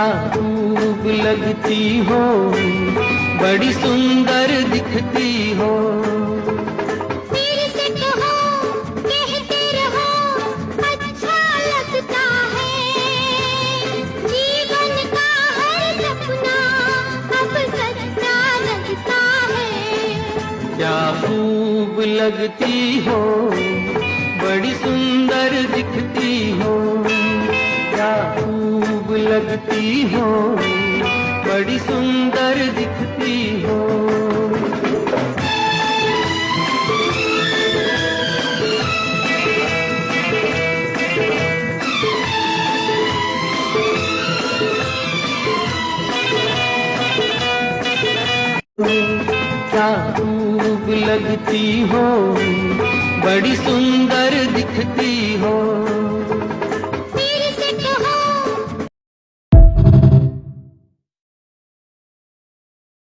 क्या खूब लगती हो, बड़ी सुंदर दिखती हो। फिर से कहो, कहते रहो, अच्छा लगता है। जीवन का हर सपना अब सच्चा लगता है। क्या खूब लगती हो, बड़ी सुंदर दिखती हो। क्या खूब लगती हो, बड़ी सुंदर दिखती हो। क्या खूब लगती हो, बड़ी सुंदर दिखती हो।